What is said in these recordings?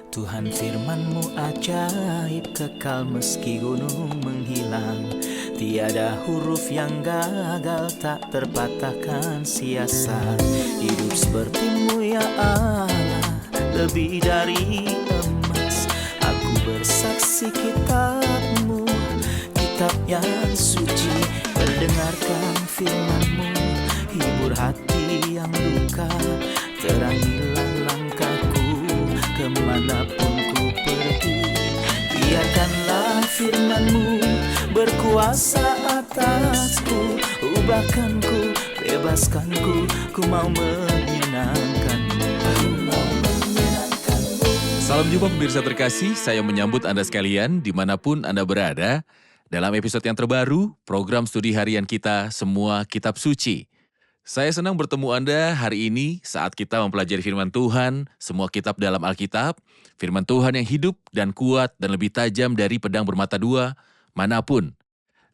Tuhan firman-Mu ajaib, kekal meski gunung menghilang. Tiada huruf yang gagal, tak terpatahkan siasat. Hidup seperti-Mu ya Allah, lebih dari emas. Aku bersaksi kitab-Mu, kitab yang suci. Mendengarkan firman-Mu, hibur hati yang luka. Terangilah langkahku kemanapun ku pergi. Biarkanlah firman-Mu berkuasa atasku. Ubahkanku, bebaskanku, ku mau menyenangkan-Mu. Salam jumpa pemirsa terkasih, saya menyambut Anda sekalian dimanapun Anda berada. Dalam episode yang terbaru, program studi harian kita Semua Kitab Suci. Saya senang bertemu Anda hari ini saat kita mempelajari firman Tuhan, semua kitab dalam Alkitab, firman Tuhan yang hidup dan kuat dan lebih tajam dari pedang bermata dua manapun.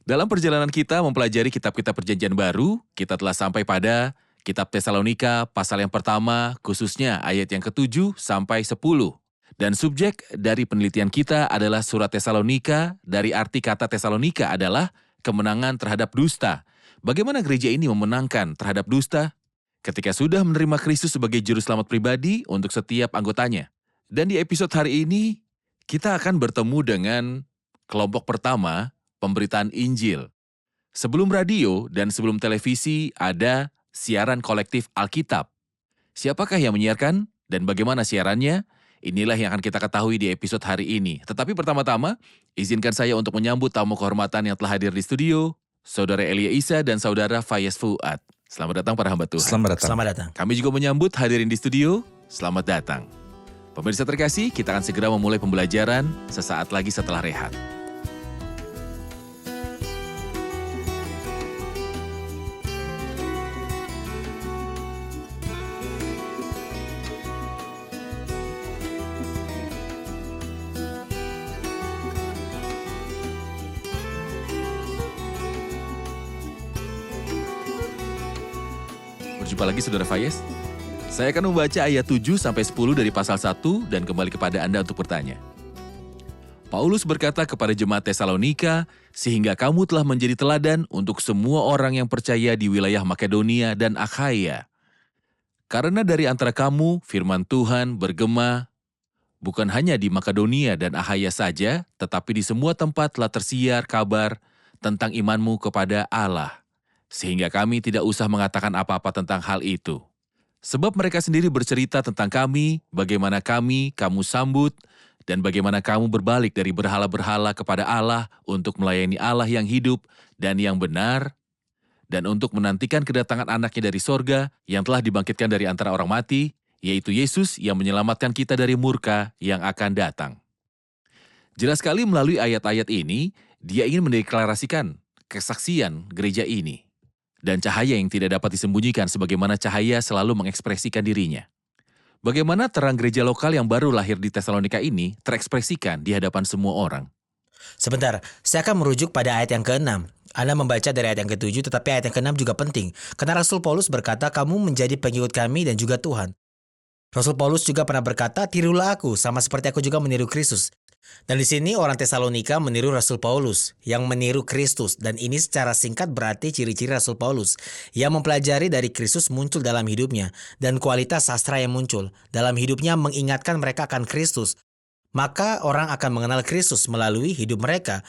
Dalam perjalanan kita mempelajari kitab-kitab perjanjian baru, kita telah sampai pada kitab Tesalonika pasal yang pertama, khususnya ayat yang ke-7 sampai 10. Dan subjek dari penelitian kita adalah surat Tesalonika, dari arti kata Tesalonika adalah kemenangan terhadap dusta. Bagaimana gereja ini memenangkan terhadap dusta? Ketika sudah menerima Kristus sebagai juru selamat pribadi untuk setiap anggotanya. Dan di episode hari ini, kita akan bertemu dengan kelompok pertama, pemberitaan Injil. Sebelum radio dan sebelum televisi ada siaran kolektif Alkitab. Siapakah yang menyiarkan dan bagaimana siarannya? Inilah yang akan kita ketahui di episode hari ini. Tetapi pertama-tama, izinkan saya untuk menyambut tamu kehormatan yang telah hadir di studio, Saudara Elia Isa dan Saudara Fayez Fuad. Selamat datang para hamba Tuhan. Selamat datang. Kami juga menyambut hadirin di studio, selamat datang. Pemirsa terkasih, kita akan segera memulai pembelajaran sesaat lagi setelah rehat. Berjumpa lagi Saudara Fayez. Saya akan membaca ayat 7-10 dari pasal 1 dan kembali kepada Anda untuk bertanya. Paulus berkata kepada jemaat Tesalonika, sehingga kamu telah menjadi teladan untuk semua orang yang percaya di wilayah Makedonia dan Akhaya. Karena dari antara kamu firman Tuhan bergema, bukan hanya di Makedonia dan Akhaya saja, tetapi di semua tempat telah tersiar kabar tentang imanmu kepada Allah. Sehingga kami tidak usah mengatakan apa-apa tentang hal itu. Sebab mereka sendiri bercerita tentang kami, bagaimana kamu sambut, dan bagaimana kamu berbalik dari berhala-berhala kepada Allah untuk melayani Allah yang hidup dan yang benar, dan untuk menantikan kedatangan anaknya dari sorga yang telah dibangkitkan dari antara orang mati, yaitu Yesus yang menyelamatkan kita dari murka yang akan datang. Jelas sekali melalui ayat-ayat ini, dia ingin mendeklarasikan kesaksian gereja ini. Dan cahaya yang tidak dapat disembunyikan sebagaimana cahaya selalu mengekspresikan dirinya. Bagaimana terang gereja lokal yang baru lahir di Tesalonika ini terekspresikan di hadapan semua orang. Sebentar, saya akan merujuk pada ayat yang ke-6. Anda membaca dari ayat yang ke-7, tetapi ayat yang ke-6 juga penting. Karena Rasul Paulus berkata, kamu menjadi pengikut kami dan juga Tuhan. Rasul Paulus juga pernah berkata, tirulah aku, sama seperti aku juga meniru Kristus. Dan di sini orang Tesalonika meniru Rasul Paulus yang meniru Kristus, dan ini secara singkat berarti ciri-ciri Rasul Paulus yang mempelajari dari Kristus muncul dalam hidupnya, dan kualitas sastra yang muncul dalam hidupnya mengingatkan mereka akan Kristus. Maka orang akan mengenal Kristus melalui hidup mereka.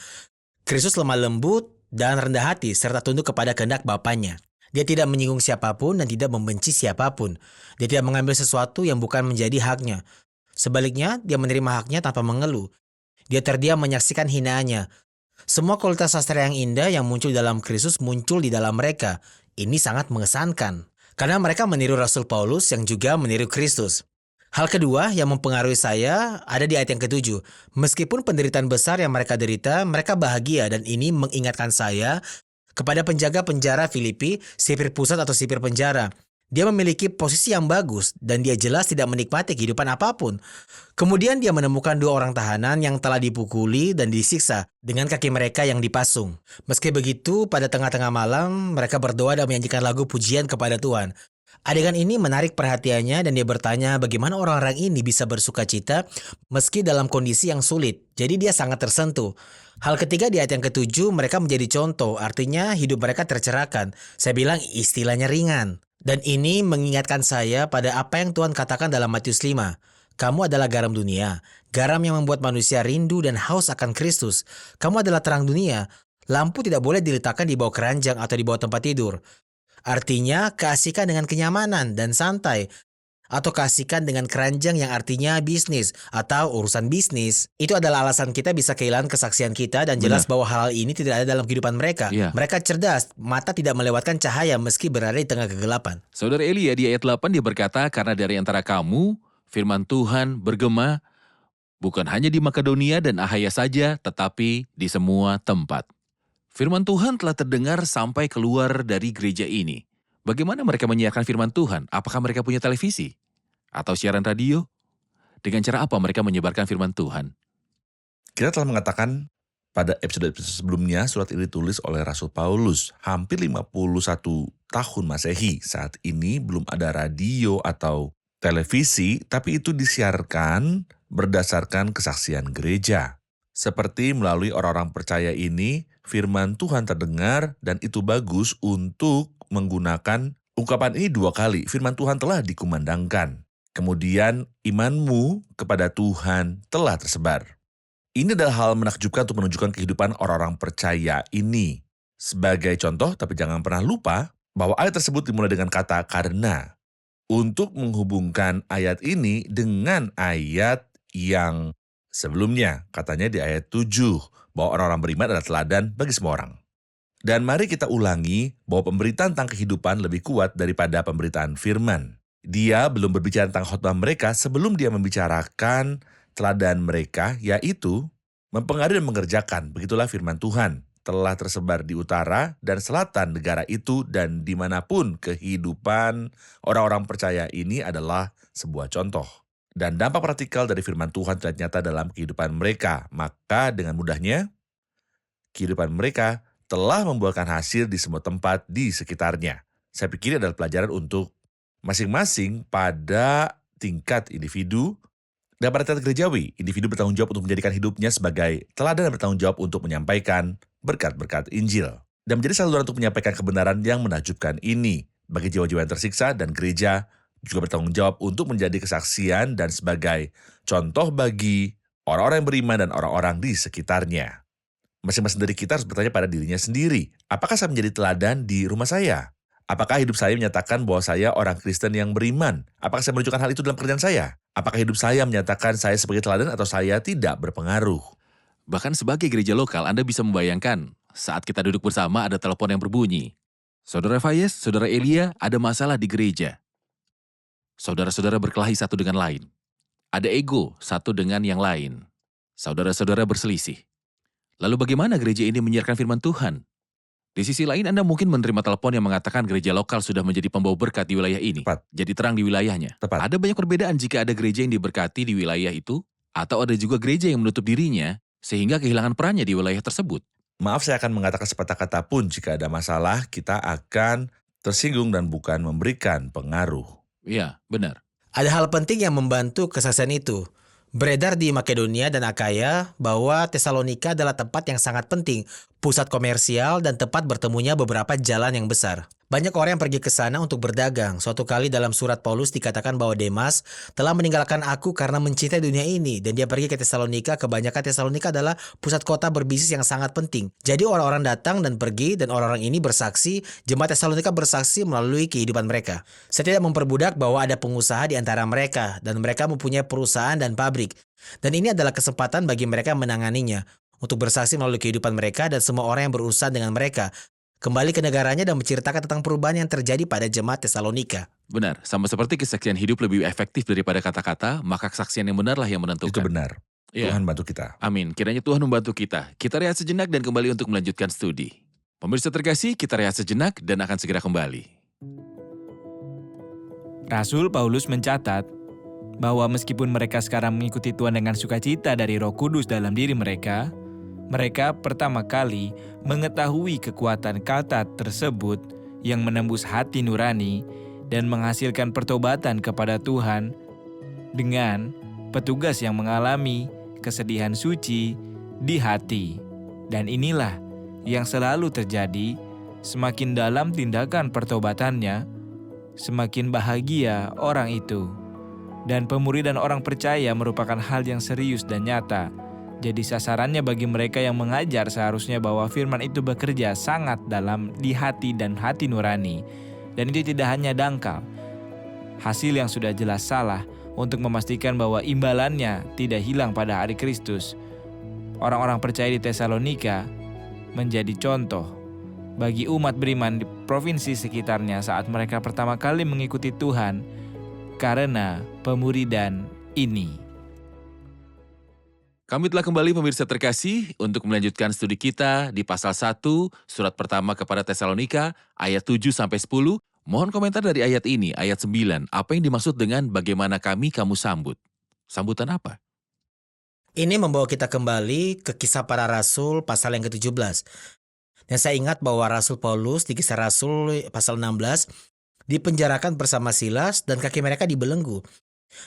Kristus lemah lembut dan rendah hati serta tunduk kepada kehendak Bapanya. Dia tidak menyinggung siapapun dan tidak membenci siapapun. Dia tidak mengambil sesuatu yang bukan menjadi haknya. Sebaliknya, dia menerima haknya tanpa mengeluh. Dia terdiam menyaksikan hinaannya. Semua kualitas sastra yang indah yang muncul dalam Kristus muncul di dalam mereka. Ini sangat mengesankan. Karena mereka meniru Rasul Paulus yang juga meniru Kristus. Hal kedua yang mempengaruhi saya ada di ayat yang ke-7. Meskipun penderitaan besar yang mereka derita, mereka bahagia, dan ini mengingatkan saya kepada penjaga penjara Filipi, sipir pusat atau sipir penjara. Dia memiliki posisi yang bagus dan dia jelas tidak menikmati kehidupan apapun. Kemudian dia menemukan dua orang tahanan yang telah dipukuli dan disiksa dengan kaki mereka yang dipasung. Meski begitu, pada tengah-tengah malam mereka berdoa dan menyanyikan lagu pujian kepada Tuhan. Adegan ini menarik perhatiannya dan dia bertanya bagaimana orang-orang ini bisa bersuka cita meski dalam kondisi yang sulit. Jadi dia sangat tersentuh. Hal ketiga di ayat yang ketujuh, mereka menjadi contoh, artinya hidup mereka tercerahkan. Saya bilang istilahnya ringan. Dan ini mengingatkan saya pada apa yang Tuhan katakan dalam Matius 5. Kamu adalah garam dunia, garam yang membuat manusia rindu dan haus akan Kristus. Kamu adalah terang dunia. Lampu tidak boleh diletakkan di bawah keranjang atau di bawah tempat tidur. Artinya keasikan dengan kenyamanan dan santai. Atau keasikan dengan keranjang yang artinya bisnis atau urusan bisnis. Itu adalah alasan kita bisa kehilangan kesaksian kita dan jelas bahwa hal ini tidak ada dalam kehidupan mereka. Iya. Mereka cerdas, mata tidak melewatkan cahaya meski berada di tengah kegelapan. Saudara Elia di ayat 8 dia berkata, karena dari antara kamu, firman Tuhan bergema, bukan hanya di Makedonia dan Ahaya saja, tetapi di semua tempat. Firman Tuhan telah terdengar sampai keluar dari gereja ini. Bagaimana mereka menyiarkan firman Tuhan? Apakah mereka punya televisi? Atau siaran radio? Dengan cara apa mereka menyebarkan firman Tuhan? Kita telah mengatakan pada episode-episode sebelumnya surat ini ditulis oleh Rasul Paulus hampir 51 tahun Masehi. Saat ini belum ada radio atau televisi, tapi itu disiarkan berdasarkan kesaksian gereja. Seperti melalui orang-orang percaya ini, firman Tuhan terdengar dan itu bagus untuk menggunakan ungkapan ini 2 kali. Firman Tuhan telah dikumandangkan. Kemudian imanmu kepada Tuhan telah tersebar. Ini adalah hal menakjubkan untuk menunjukkan kehidupan orang-orang percaya ini. Sebagai contoh, tapi jangan pernah lupa bahwa ayat tersebut dimulai dengan kata karena. Untuk menghubungkan ayat ini dengan ayat yang sebelumnya, katanya di ayat 7, bahwa orang-orang beriman adalah teladan bagi semua orang. Dan mari kita ulangi bahwa pemberitaan tentang kehidupan lebih kuat daripada pemberitaan firman. Dia belum berbicara tentang khotbah mereka sebelum dia membicarakan teladan mereka, yaitu mempengaruhi dan mengerjakan. Begitulah firman Tuhan telah tersebar di utara dan selatan negara itu, dan dimanapun kehidupan orang-orang percaya ini adalah sebuah contoh. Dan dampak praktikal dari firman Tuhan terlihat nyata dalam kehidupan mereka. Maka dengan mudahnya, kehidupan mereka telah membuahkan hasil di semua tempat di sekitarnya. Saya pikir adalah pelajaran untuk masing-masing pada tingkat individu. Dan pada tingkat gerejawi, individu bertanggung jawab untuk menjadikan hidupnya sebagai teladan dan bertanggung jawab untuk menyampaikan berkat-berkat Injil. Dan menjadi saluran untuk menyampaikan kebenaran yang menakjubkan ini bagi jiwa-jiwa yang tersiksa, dan gereja juga bertanggung jawab untuk menjadi kesaksian dan sebagai contoh bagi orang-orang yang beriman dan orang-orang di sekitarnya. Masing-masing dari kita harus bertanya pada dirinya sendiri, apakah saya menjadi teladan di rumah saya? Apakah hidup saya menyatakan bahwa saya orang Kristen yang beriman? Apakah saya menunjukkan hal itu dalam pekerjaan saya? Apakah hidup saya menyatakan saya sebagai teladan atau saya tidak berpengaruh? Bahkan sebagai gereja lokal, Anda bisa membayangkan saat kita duduk bersama ada telepon yang berbunyi. Saudara Fayez, Saudara Elia, ada masalah di gereja. Saudara-saudara berkelahi satu dengan lain. Ada ego satu dengan yang lain. Saudara-saudara berselisih. Lalu bagaimana gereja ini menyiarkan firman Tuhan? Di sisi lain, Anda mungkin menerima telepon yang mengatakan gereja lokal sudah menjadi pembawa berkat di wilayah ini. Tepat. Jadi terang di wilayahnya. Tepat. Ada banyak perbedaan jika ada gereja yang diberkati di wilayah itu, atau ada juga gereja yang menutup dirinya, sehingga kehilangan perannya di wilayah tersebut. Maaf, saya akan mengatakan sepatah kata pun jika ada masalah, kita akan tersinggung dan bukan memberikan pengaruh. Iya, benar. Ada hal penting yang membantu kesaksian itu. Beredar di Makedonia dan Akaya bahwa Tesalonika adalah tempat yang sangat penting, pusat komersial dan tempat bertemunya beberapa jalan yang besar. Banyak orang yang pergi ke sana untuk berdagang. Suatu kali dalam surat Paulus dikatakan bahwa Demas telah meninggalkan aku karena mencintai dunia ini, dan dia pergi ke Tesalonika. Kebanyakan Tesalonika adalah pusat kota berbisnis yang sangat penting. Jadi orang-orang datang dan pergi, dan orang-orang ini bersaksi, jemaat Tesalonika bersaksi melalui kehidupan mereka. Saya tidak memperbudak bahwa ada pengusaha di antara mereka, dan mereka mempunyai perusahaan dan pabrik. Dan ini adalah kesempatan bagi mereka menanganinya, untuk bersaksi melalui kehidupan mereka dan semua orang yang berurusan dengan mereka. Kembali ke negaranya dan menceritakan tentang perubahan yang terjadi pada jemaat Tesalonika. Benar, sama seperti kesaksian hidup lebih efektif daripada kata-kata, maka kesaksian yang benarlah yang menentukan. Itu benar. Iya. Tuhan bantu kita. Amin, kiranya Tuhan membantu kita. Kita rehat sejenak dan kembali untuk melanjutkan studi. Pemirsa terkasih, kita rehat sejenak dan akan segera kembali. Rasul Paulus mencatat bahwa meskipun mereka sekarang mengikuti Tuhan dengan sukacita dari Roh Kudus dalam diri mereka pertama kali mengetahui kekuatan kata tersebut yang menembus hati nurani dan menghasilkan pertobatan kepada Tuhan dengan petugas yang mengalami kesedihan suci di hati. Dan inilah yang selalu terjadi, semakin dalam tindakan pertobatannya, semakin bahagia orang itu. Dan pemuridan orang percaya merupakan hal yang serius dan nyata. Jadi sasarannya bagi mereka yang mengajar seharusnya bahwa firman itu bekerja sangat dalam di hati dan hati nurani. Dan itu tidak hanya dangkal, hasil yang sudah jelas salah untuk memastikan bahwa imbalannya tidak hilang pada hari Kristus. Orang-orang percaya di Tesalonika menjadi contoh bagi umat beriman di provinsi sekitarnya saat mereka pertama kali mengikuti Tuhan karena pemuridan ini. Kami telah kembali pemirsa terkasih untuk melanjutkan studi kita di pasal 1 surat pertama kepada Tesalonika ayat 7-10. Mohon komentar dari ayat ini, ayat 9. Apa yang dimaksud dengan bagaimana kamu sambut? Sambutan apa? Ini membawa kita kembali ke Kisah Para Rasul pasal yang ke-17. Dan saya ingat bahwa Rasul Paulus di Kisah Rasul pasal 16 dipenjarakan bersama Silas dan kaki mereka dibelenggu.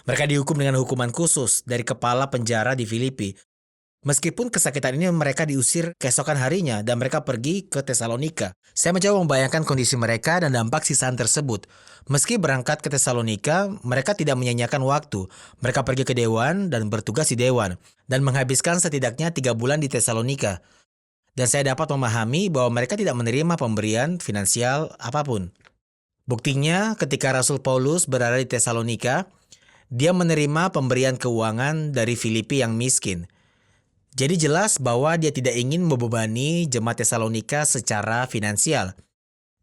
Mereka dihukum dengan hukuman khusus dari kepala penjara di Filipi. Meskipun kesakitan ini mereka diusir keesokan harinya dan mereka pergi ke Tesalonika. Saya mencoba membayangkan kondisi mereka dan dampak sisaan tersebut. Meski berangkat ke Tesalonika, mereka tidak menyanyiakan waktu. Mereka pergi ke dewan dan bertugas di dewan dan menghabiskan setidaknya 3 bulan di Tesalonika. Dan saya dapat memahami bahwa mereka tidak menerima pemberian finansial apapun. Buktinya, ketika Rasul Paulus berada di Tesalonika, dia menerima pemberian keuangan dari Filipi yang miskin. Jadi jelas bahwa dia tidak ingin membebani jemaat Tesalonika secara finansial.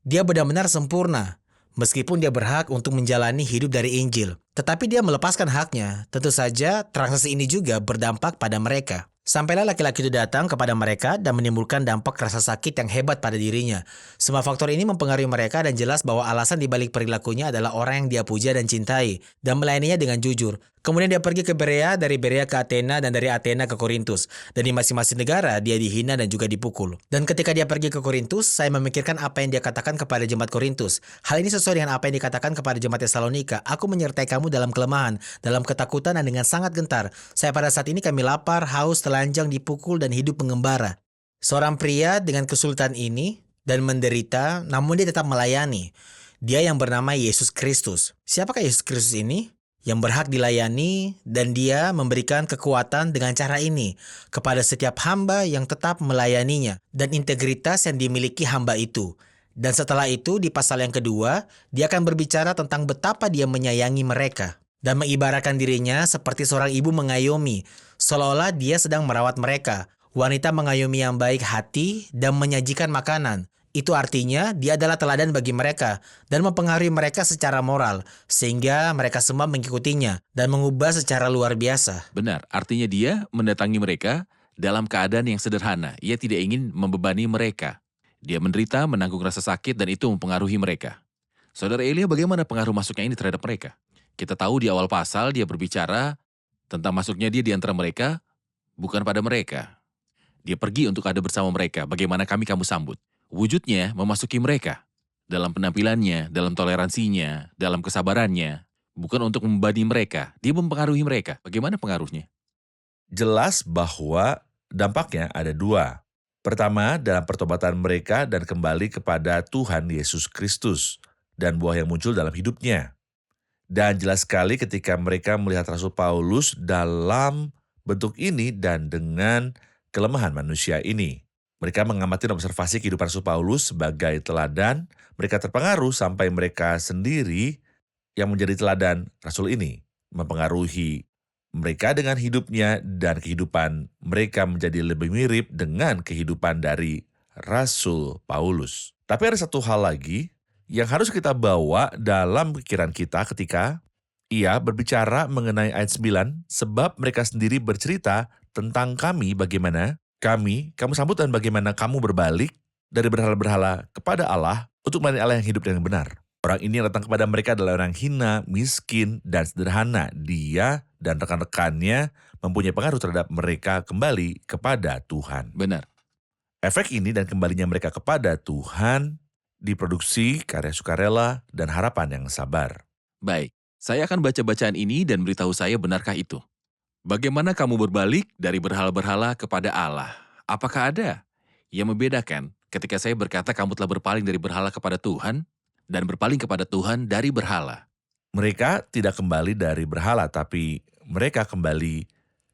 Dia benar-benar sempurna, meskipun dia berhak untuk menjalani hidup dari Injil. Tetapi dia melepaskan haknya. Tentu saja transaksi ini juga berdampak pada mereka. Sampailah laki-laki itu datang kepada mereka dan menimbulkan dampak rasa sakit yang hebat pada dirinya. Semua faktor ini mempengaruhi mereka dan jelas bahwa alasan dibalik perilakunya adalah orang yang dia puja dan cintai dan melayaninya dengan jujur. Kemudian dia pergi ke Berea, dari Berea ke Athena, dan dari Athena ke Korintus. Dan di masing-masing negara dia dihina dan juga dipukul. Dan ketika dia pergi ke Korintus, saya memikirkan apa yang dia katakan kepada jemaat Korintus. Hal ini sesuai dengan apa yang dikatakan kepada jemaat Tesalonika. Aku menyertai kamu dalam kelemahan, dalam ketakutan dan dengan sangat gentar. Saya pada saat ini kami lapar, haus, telanjang, dipukul, dan hidup mengembara. Seorang pria dengan kesulitan ini dan menderita, namun dia tetap melayani. Dia yang bernama Yesus Kristus. Siapakah Yesus Kristus ini? Yang berhak dilayani, dan dia memberikan kekuatan dengan cara ini kepada setiap hamba yang tetap melayaninya dan integritas yang dimiliki hamba itu. Dan setelah itu di pasal yang kedua, dia akan berbicara tentang betapa dia menyayangi mereka dan mengibaratkan dirinya seperti seorang ibu mengayomi, seolah-olah dia sedang merawat mereka. Wanita mengayomi yang baik hati dan menyajikan makanan. Itu artinya dia adalah teladan bagi mereka dan mempengaruhi mereka secara moral, sehingga mereka semua mengikutinya dan mengubah secara luar biasa. Benar, artinya dia mendatangi mereka dalam keadaan yang sederhana. Ia tidak ingin membebani mereka. Dia menderita, menanggung rasa sakit, dan itu mempengaruhi mereka. Saudara Elia, bagaimana pengaruh masuknya ini terhadap mereka? Kita tahu di awal pasal dia berbicara tentang masuknya dia di antara mereka, bukan pada mereka. Dia pergi untuk ada bersama mereka, bagaimana kamu sambut. Wujudnya memasuki mereka, dalam penampilannya, dalam toleransinya, dalam kesabarannya, bukan untuk membebani mereka, dia mempengaruhi mereka. Bagaimana pengaruhnya? Jelas bahwa dampaknya ada 2. Pertama, dalam pertobatan mereka dan kembali kepada Tuhan Yesus Kristus, dan buah yang muncul dalam hidupnya. Dan jelas sekali ketika mereka melihat Rasul Paulus dalam bentuk ini dan dengan kelemahan manusia ini. Mereka mengamati dan observasi kehidupan Rasul Paulus sebagai teladan. Mereka terpengaruh sampai mereka sendiri yang menjadi teladan Rasul ini. Mempengaruhi mereka dengan hidupnya dan kehidupan mereka menjadi lebih mirip dengan kehidupan dari Rasul Paulus. Tapi ada satu hal lagi yang harus kita bawa dalam pikiran kita ketika ia berbicara mengenai ayat 9, sebab mereka sendiri bercerita tentang kami bagaimana kamu sambut dan bagaimana kamu berbalik dari berhala-berhala kepada Allah untuk melayani Allah yang hidup dan yang benar. Orang ini yang datang kepada mereka adalah orang hina, miskin, dan sederhana. Dia dan rekan-rekannya mempunyai pengaruh terhadap mereka kembali kepada Tuhan. Benar. Efek ini dan kembalinya mereka kepada Tuhan diproduksi, karya sukarela, dan harapan yang sabar. Baik, saya akan baca bacaan ini dan beritahu saya benarkah itu. Bagaimana kamu berbalik dari berhala-berhala kepada Allah? Apakah ada yang membedakan ketika saya berkata kamu telah berpaling dari berhala kepada Tuhan dan berpaling kepada Tuhan dari berhala? Mereka tidak kembali dari berhala, tapi mereka kembali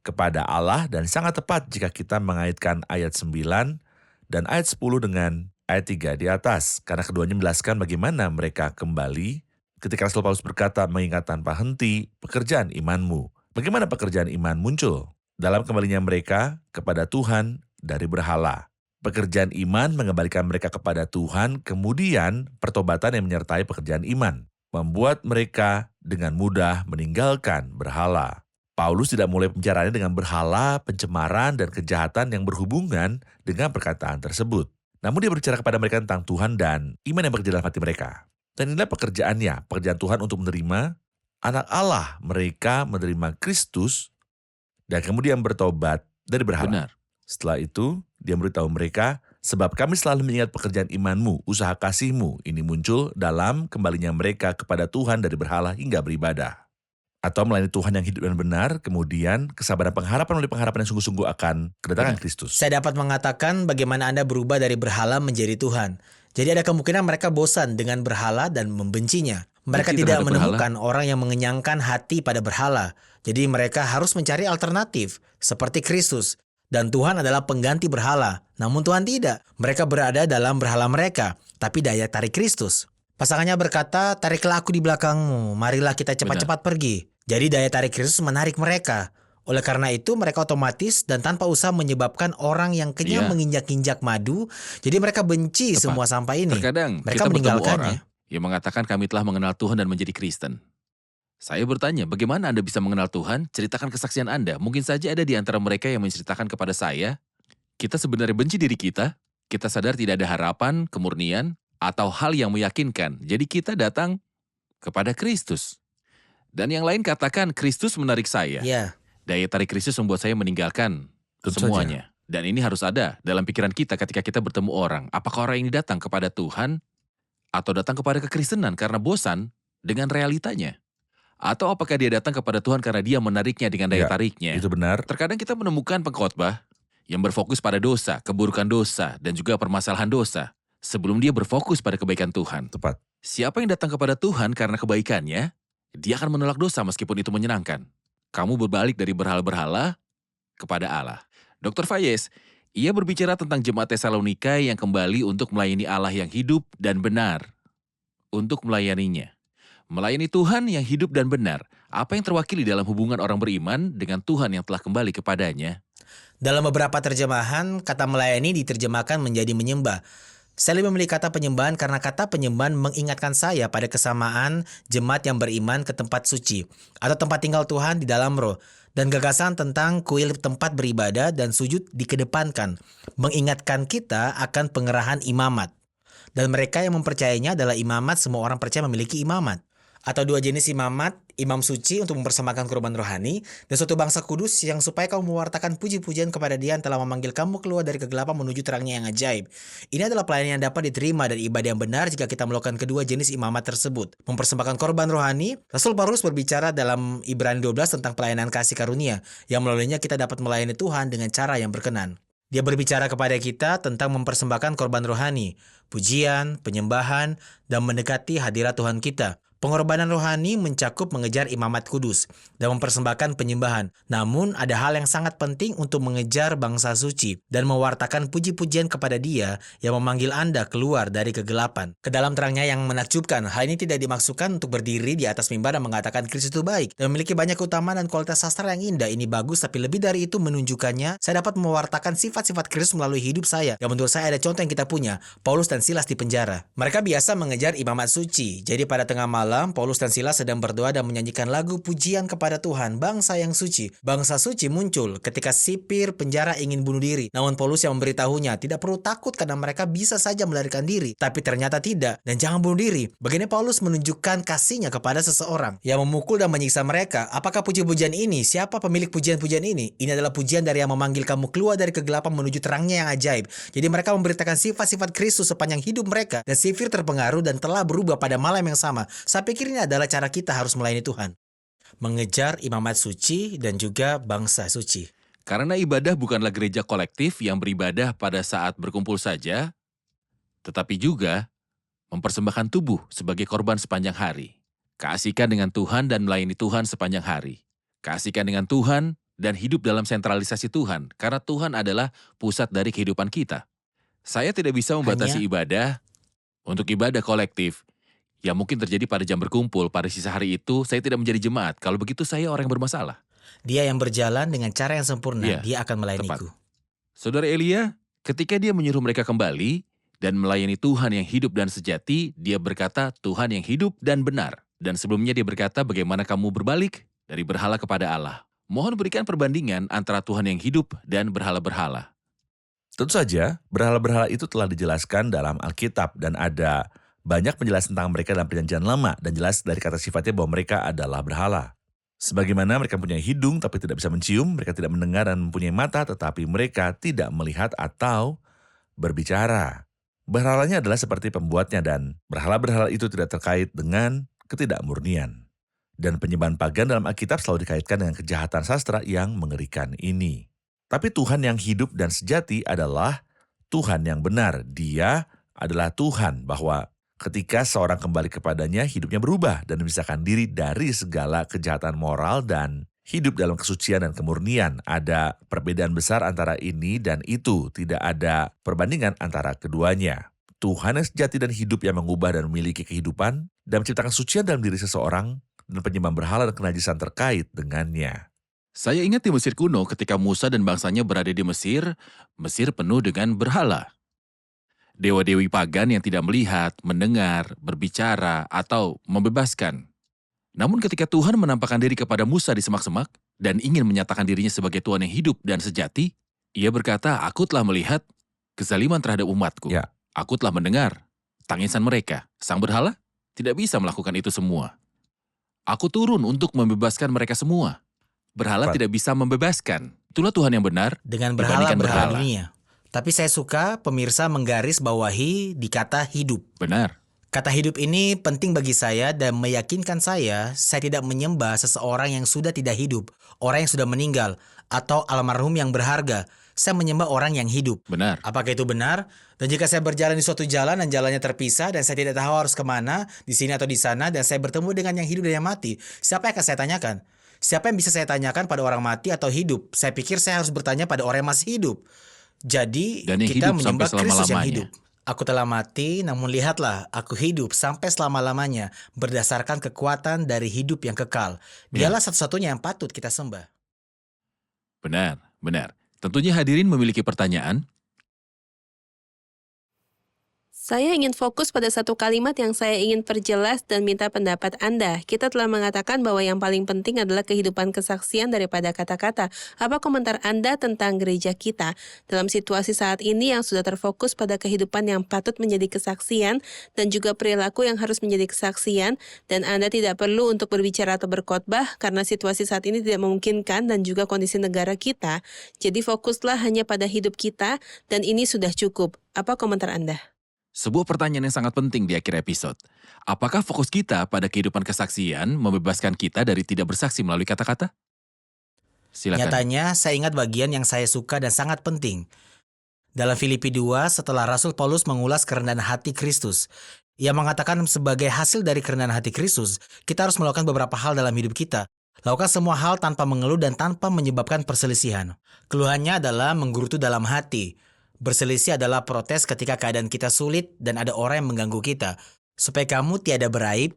kepada Allah, dan sangat tepat jika kita mengaitkan ayat 9 dan ayat 10 dengan ayat 3 di atas, karena keduanya menjelaskan bagaimana mereka kembali ketika Rasul Paulus berkata mengingat tanpa henti pekerjaan imanmu. Bagaimana pekerjaan iman muncul? Dalam kembalinya mereka kepada Tuhan dari berhala. Pekerjaan iman mengembalikan mereka kepada Tuhan, kemudian pertobatan yang menyertai pekerjaan iman membuat mereka dengan mudah meninggalkan berhala. Paulus tidak mulai pembicaraannya dengan berhala, pencemaran, dan kejahatan yang berhubungan dengan perkataan tersebut. Namun dia berbicara kepada mereka tentang Tuhan dan iman yang bekerja dalam hati mereka. Dan inilah pekerjaannya, pekerjaan Tuhan untuk menerima anak Allah. Mereka menerima Kristus dan kemudian bertobat dari berhala. Benar. Setelah itu, dia memberitahu mereka, sebab kami selalu mengingat pekerjaan imanmu, usaha kasihmu. Ini muncul dalam kembalinya mereka kepada Tuhan dari berhala hingga beribadah. Atau melayani Tuhan yang hidup dan benar, kemudian kesabaran pengharapan oleh pengharapan yang sungguh-sungguh akan kedatangan Kristus. Saya dapat mengatakan bagaimana Anda berubah dari berhala menjadi Tuhan. Jadi ada kemungkinan mereka bosan dengan berhala dan membencinya. Mereka Benci tidak terhadap menemukan orang yang mengenyangkan hati pada berhala. Jadi mereka harus mencari alternatif, seperti Kristus. Dan Tuhan adalah pengganti berhala. Namun Tuhan tidak. Mereka berada dalam berhala mereka, tapi daya tarik Kristus. Pasangannya berkata, tariklah aku di belakangmu, marilah kita cepat-cepat pergi. Jadi daya tarik Kristus menarik mereka. Oleh karena itu mereka otomatis dan tanpa usaha menyebabkan orang yang kenyang Iya. menginjak-injak madu. Jadi mereka benci Tepat. semua sampah ini. Terkadang Mereka kita bertemu meninggalkannya. orang yang mengatakan kami telah mengenal Tuhan dan menjadi Kristen. Saya bertanya, bagaimana Anda bisa mengenal Tuhan? Ceritakan kesaksian Anda. Mungkin saja ada di antara mereka yang menceritakan kepada saya, kita sebenarnya benci diri kita sadar tidak ada harapan, kemurnian, atau hal yang meyakinkan. Jadi kita datang kepada Kristus. Dan yang lain katakan, Kristus menarik saya. Ya, Daya tarik Kristus membuat saya meninggalkan Tentu semuanya. Dan ini harus ada dalam pikiran kita ketika kita bertemu orang. Apakah orang ini datang kepada Tuhan atau datang kepada kekristenan karena bosan dengan realitanya? Atau apakah dia datang kepada Tuhan karena dia menariknya dengan daya Ya, tariknya? Itu benar. Terkadang kita menemukan pengkhotbah yang berfokus pada dosa, keburukan dosa, dan juga permasalahan dosa sebelum dia berfokus pada kebaikan Tuhan. Tepat. Siapa yang datang kepada Tuhan karena kebaikannya, dia akan menolak dosa meskipun itu menyenangkan. Kamu berbalik dari berhala-berhala kepada Allah. Dr. Fayez, ia berbicara tentang jemaat Tesalonika yang kembali untuk melayani Allah yang hidup dan benar. Untuk melayaninya. Melayani Tuhan yang hidup dan benar. Apa yang terwakili dalam hubungan orang beriman dengan Tuhan yang telah kembali kepadanya? dalam beberapa terjemahan kata melayani diterjemahkan menjadi menyembah. Saya lebih memilih kata penyembahan karena kata penyembahan mengingatkan saya pada kesamaan jemaat yang beriman ke tempat suci atau tempat tinggal Tuhan di dalam roh, dan gagasan tentang kuil tempat beribadah dan sujud dikedepankan, mengingatkan kita akan pengerahan imamat. Dan mereka yang mempercayainya adalah imamat, semua orang percaya memiliki imamat. Atau dua jenis imamat, imam suci untuk mempersembahkan korban rohani, dan suatu bangsa kudus yang supaya kamu mewartakan puji-pujian kepada Dia yang telah memanggil kamu keluar dari kegelapan menuju terangnya yang ajaib. Ini adalah pelayanan yang dapat diterima dan ibadah yang benar jika kita melakukan kedua jenis imamat tersebut. Mempersembahkan korban rohani, Rasul Paulus berbicara dalam Ibrani 12 tentang pelayanan kasih karunia, yang melaluinya kita dapat melayani Tuhan dengan cara yang berkenan. Dia berbicara kepada kita tentang mempersembahkan korban rohani, pujian, penyembahan, dan mendekati hadirat Tuhan kita. Pengorbanan rohani mencakup mengejar imamat kudus dan mempersembahkan penyembahan. Namun ada hal yang sangat penting untuk mengejar bangsa suci dan mewartakan puji-pujian kepada Dia yang memanggil Anda keluar dari kegelapan ke dalam terangnya yang menakjubkan. Hal ini tidak dimaksudkan untuk berdiri di atas mimbar dan mengatakan Kristus itu baik dan memiliki banyak keutamaan dan kualitas sastra yang indah. Ini bagus, tapi lebih dari itu menunjukkannya saya dapat mewartakan sifat-sifat Kristus melalui hidup saya. Yang menurut saya ada contoh yang kita punya, Paulus dan Silas di penjara. Mereka biasa mengejar imamat suci. Jadi pada tengah malam malam, Paulus dan Silas sedang berdoa dan menyanyikan lagu pujian kepada Tuhan, bangsa yang suci. Bangsa suci muncul ketika sipir penjara ingin bunuh diri. Namun Paulus yang memberitahunya, tidak perlu takut karena mereka bisa saja melarikan diri. Tapi ternyata tidak, dan jangan bunuh diri. Begini Paulus menunjukkan kasihnya kepada seseorang yang memukul dan menyiksa mereka. Apakah puji-pujian ini? Siapa pemilik pujian-pujian ini? Ini adalah pujian dari yang memanggil kamu keluar dari kegelapan menuju terangnya yang ajaib. Jadi mereka memberitakan sifat-sifat Kristus sepanjang hidup mereka, dan sipir terpengaruh dan telah berubah pada malam yang sama. Saya pikir ini adalah cara kita harus melayani Tuhan. Mengejar imamat suci dan juga bangsa suci. Karena ibadah bukanlah gereja kolektif yang beribadah pada saat berkumpul saja, tetapi juga mempersembahkan tubuh sebagai korban sepanjang hari. Keasikan dengan Tuhan dan melayani Tuhan sepanjang hari. Keasikan dengan Tuhan dan hidup dalam sentralisasi Tuhan, karena Tuhan adalah pusat dari kehidupan kita. Saya tidak bisa membatasi ibadah untuk ibadah kolektif yang mungkin terjadi pada jam berkumpul. Pada sisa hari itu, saya tidak menjadi jemaat. Kalau begitu, saya orang yang bermasalah. Dia yang berjalan dengan cara yang sempurna, Iya, dia akan melayaniku. Saudara Elia, ketika dia menyuruh mereka kembali dan melayani Tuhan yang hidup dan sejati, dia berkata, Tuhan yang hidup dan benar. Dan sebelumnya dia berkata, bagaimana kamu berbalik dari berhala kepada Allah. Mohon berikan perbandingan antara Tuhan yang hidup dan berhala-berhala. Tentu saja, berhala-berhala itu telah dijelaskan dalam Alkitab dan ada banyak penjelasan tentang mereka dalam Perjanjian Lama dan jelas dari kata sifatnya bahwa mereka adalah berhala. Sebagaimana mereka mempunyai hidung tapi tidak bisa mencium, mereka tidak mendengar dan mempunyai mata tetapi mereka tidak melihat atau berbicara. Berhalanya adalah seperti pembuatnya dan berhala-berhala itu tidak terkait dengan ketidakmurnian. Dan penyembahan pagan dalam Alkitab selalu dikaitkan dengan kejahatan sastra yang mengerikan ini. Tapi Tuhan yang hidup dan sejati adalah Tuhan yang benar. Dia adalah Tuhan bahwa ketika seorang kembali kepadanya, hidupnya berubah dan memisahkan diri dari segala kejahatan moral dan hidup dalam kesucian dan kemurnian. Ada perbedaan besar antara ini dan itu. Tidak ada perbandingan antara keduanya. Tuhan yang sejati dan hidup yang mengubah dan memiliki kehidupan dan menciptakan kesucian dalam diri seseorang dan penyembahan berhala dan kenajisan terkait dengannya. Saya ingat di Mesir kuno ketika Musa dan bangsanya berada di Mesir, Mesir penuh dengan berhala. Dewa-dewi pagan yang tidak melihat, mendengar, berbicara, atau membebaskan. Namun ketika Tuhan menampakkan diri kepada Musa di semak-semak dan ingin menyatakan dirinya sebagai Tuhan yang hidup dan sejati, ia berkata, aku telah melihat kezaliman terhadap umatku. Ya. Aku telah mendengar tangisan mereka. Sang berhala tidak bisa melakukan itu semua. Aku turun untuk membebaskan mereka semua. Berhala tidak bisa membebaskan. Itulah Tuhan yang benar Dengan dibandingkan berhala-berhala dunia. Tapi saya suka pemirsa menggaris bawahi di kata hidup. Benar. Kata hidup ini penting bagi saya dan meyakinkan saya tidak menyembah seseorang yang sudah tidak hidup, orang yang sudah meninggal, atau almarhum yang berharga. Saya menyembah orang yang hidup. Benar. Apakah itu benar? Dan jika saya berjalan di suatu jalan dan jalannya terpisah dan saya tidak tahu harus kemana, di sini atau di sana, dan saya bertemu dengan yang hidup dan yang mati, siapa yang akan saya tanyakan? Siapa yang bisa saya tanyakan pada orang mati atau hidup? Saya pikir saya harus bertanya pada orang yang masih hidup. Jadi Dan yang kita hidup menyembah sampai Kristus yang selama-lamanya. hidup. Aku telah mati, namun lihatlah, aku hidup sampai selama-lamanya berdasarkan kekuatan dari hidup yang kekal. Dialah satu-satunya yang patut kita sembah. Benar, benar. Tentunya hadirin memiliki pertanyaan. Saya ingin fokus pada satu kalimat yang saya ingin perjelas dan minta pendapat Anda. Kita telah mengatakan bahwa yang paling penting adalah kehidupan kesaksian daripada kata-kata. Apa komentar Anda tentang gereja kita dalam situasi saat ini yang sudah terfokus pada kehidupan yang patut menjadi kesaksian dan juga perilaku yang harus menjadi kesaksian, dan Anda tidak perlu untuk berbicara atau berkhotbah karena situasi saat ini tidak memungkinkan dan juga kondisi negara kita. Jadi fokuslah hanya pada hidup kita dan ini sudah cukup. Apa komentar Anda? Sebuah pertanyaan yang sangat penting di akhir episode. Apakah fokus kita pada kehidupan kesaksian membebaskan kita dari tidak bersaksi melalui kata-kata? Silakan. Nyatanya, saya ingat bagian yang saya suka dan sangat penting. Dalam Filipi 2, setelah Rasul Paulus mengulas kerendahan hati Kristus, ia mengatakan sebagai hasil dari kerendahan hati Kristus, kita harus melakukan beberapa hal dalam hidup kita. Lakukan semua hal tanpa mengeluh dan tanpa menyebabkan perselisihan. Keluhannya adalah menggerutu dalam hati. Berselisih adalah protes ketika keadaan kita sulit dan ada orang yang mengganggu kita. Supaya kamu tiada beraib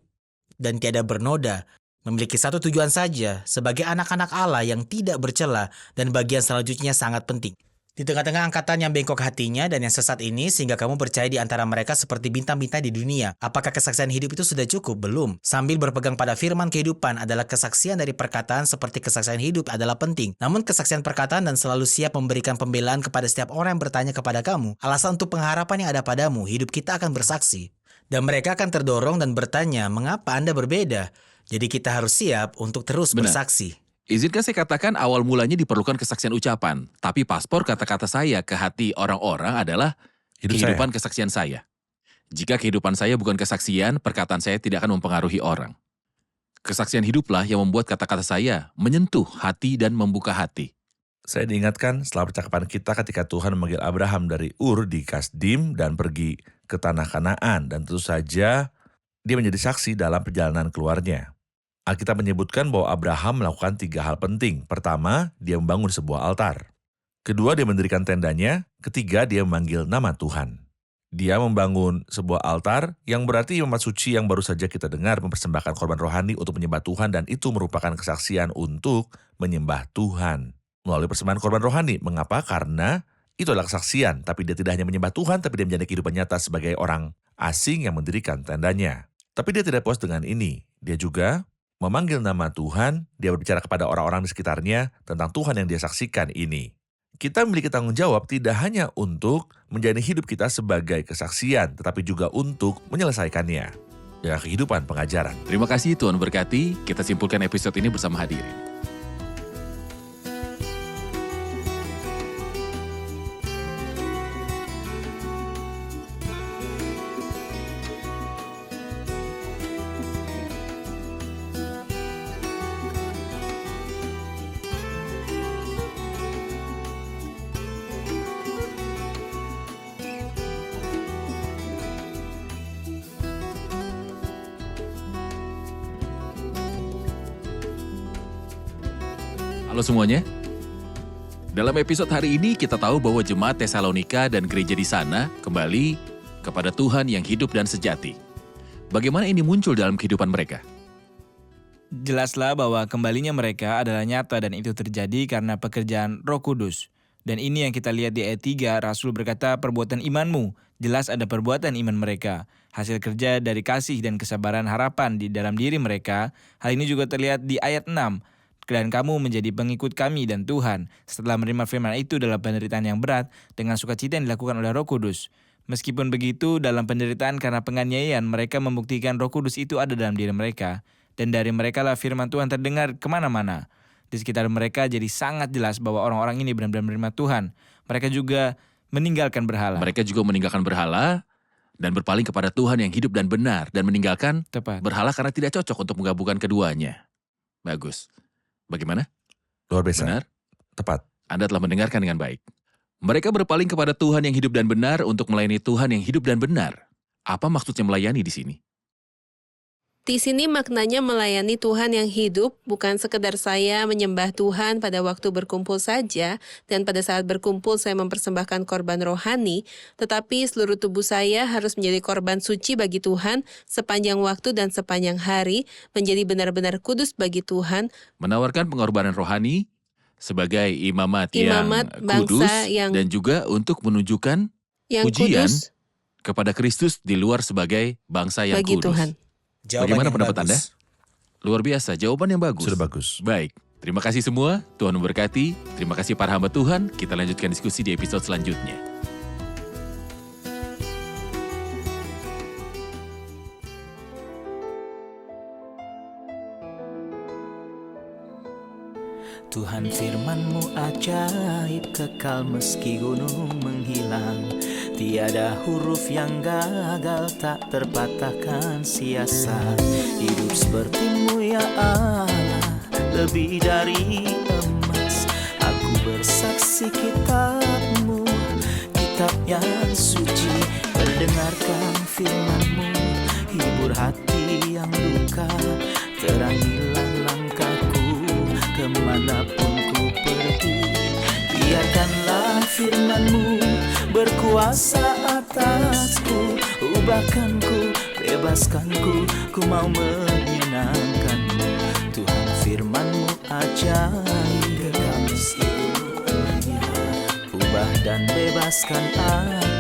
dan tiada bernoda, memiliki satu tujuan saja, sebagai anak-anak Allah yang tidak bercela, dan bagian selanjutnya sangat penting. Di tengah-tengah angkatan yang bengkok hatinya dan yang sesat ini, sehingga kamu percaya di antara mereka seperti bintang-bintang di dunia. Apakah kesaksian hidup itu sudah cukup? Belum. Sambil berpegang pada firman kehidupan adalah kesaksian dari perkataan seperti kesaksian hidup adalah penting. Namun kesaksian perkataan dan selalu siap memberikan pembelaan kepada setiap orang yang bertanya kepada kamu. Alasan untuk pengharapan yang ada padamu, hidup kita akan bersaksi. Dan mereka akan terdorong dan bertanya, mengapa Anda berbeda? Jadi kita harus siap untuk terus Benar. bersaksi. Izinkan saya katakan awal mulanya diperlukan kesaksian ucapan, tapi paspor kata-kata saya ke hati orang-orang adalah kehidupan kesaksian saya. Jika kehidupan saya bukan kesaksian, perkataan saya tidak akan mempengaruhi orang. Kesaksian hiduplah yang membuat kata-kata saya menyentuh hati dan membuka hati. Saya diingatkan setelah percakapan kita ketika Tuhan memanggil Abraham dari Ur di Kasdim dan pergi ke tanah Kanaan. Dan tentu saja dia menjadi saksi dalam perjalanan keluarnya. Alkitab menyebutkan bahwa Abraham melakukan 3 hal penting. Pertama, dia membangun sebuah altar. Kedua, dia mendirikan tendanya. Ketiga, dia memanggil nama Tuhan. Dia membangun sebuah altar yang berarti imamat suci yang baru saja kita dengar mempersembahkan korban rohani untuk menyembah Tuhan, dan itu merupakan kesaksian untuk menyembah Tuhan melalui persembahan korban rohani. Mengapa? Karena itu adalah kesaksian, tapi dia tidak hanya menyembah Tuhan, tapi dia menjalani kehidupan nyata sebagai orang asing yang mendirikan tendanya. Tapi dia tidak puas dengan ini. Dia juga memanggil nama Tuhan, dia berbicara kepada orang-orang di sekitarnya tentang Tuhan yang dia saksikan ini. Kita memiliki tanggung jawab tidak hanya untuk menjalani hidup kita sebagai kesaksian, tetapi juga untuk menyelesaikannya dengan kehidupan pengajaran. Terima kasih, Tuhan berkati. Kita simpulkan episode ini bersama hadirin. Halo semuanya. Dalam episode hari ini kita tahu bahwa jemaat Tesalonika dan gereja di sana kembali kepada Tuhan yang hidup dan sejati. Bagaimana ini muncul dalam kehidupan mereka? Jelaslah bahwa kembalinya mereka adalah nyata dan itu terjadi karena pekerjaan Roh Kudus. Dan ini yang kita lihat di ayat 3, Rasul berkata, perbuatan imanmu. Jelas ada perbuatan iman mereka. Hasil kerja dari kasih dan kesabaran harapan di dalam diri mereka. Hal ini juga terlihat di ayat 6. Dan kamu menjadi pengikut kami dan Tuhan setelah menerima firman itu dalam penderitaan yang berat dengan sukacita yang dilakukan oleh Roh Kudus. Meskipun begitu, dalam penderitaan karena penganiayaan, mereka membuktikan Roh Kudus itu ada dalam diri mereka. Dan dari mereka lah firman Tuhan terdengar kemana-mana. Di sekitar mereka jadi sangat jelas bahwa orang-orang ini benar-benar menerima Tuhan. Mereka juga meninggalkan berhala. Mereka juga meninggalkan berhala dan berpaling kepada Tuhan yang hidup dan benar. Dan meninggalkan berhala karena tidak cocok untuk menggabungkan keduanya. Bagus. Bagaimana? Luar biasa. Benar? Tepat. Anda telah mendengarkan dengan baik. Mereka berpaling kepada Tuhan yang hidup dan benar untuk melayani Tuhan yang hidup dan benar. Apa maksudnya melayani di sini? Di sini maknanya melayani Tuhan yang hidup, bukan sekedar saya menyembah Tuhan pada waktu berkumpul saja, dan pada saat berkumpul saya mempersembahkan korban rohani, tetapi seluruh tubuh saya harus menjadi korban suci bagi Tuhan sepanjang waktu dan sepanjang hari, menjadi benar-benar kudus bagi Tuhan. Menawarkan pengorbanan rohani sebagai imamat Bangsa kudus yang dan juga untuk menunjukkan pujian kudus kepada Kristus di luar sebagai bangsa yang bagi kudus. Tuhan. Bagaimana pendapat Anda? Luar biasa, jawaban yang bagus. Sudah bagus. Baik, terima kasih semua. Tuhan memberkati. Terima kasih para hamba Tuhan. Kita lanjutkan diskusi di episode selanjutnya. Tuhan firman-Mu ajaib, kekal meski gunung menghilang. Tiada huruf yang gagal, tak terpatahkan siasat. Hidup seperti-Mu ya Allah, lebih dari emas. Aku bersaksi kitab-Mu, kitab yang suci. Mendengarkan firman-Mu, hibur hati yang luka. Terangilah langkahku kemanapun ku pergi. Biarkanlah firman-Mu berkuasa atasku. Ubahkanku, bebaskanku, ku mau menyenangkan-Mu. Tuhan firman-Mu ajaib, kekal meski gunungnya. Ubah dan bebaskan aku.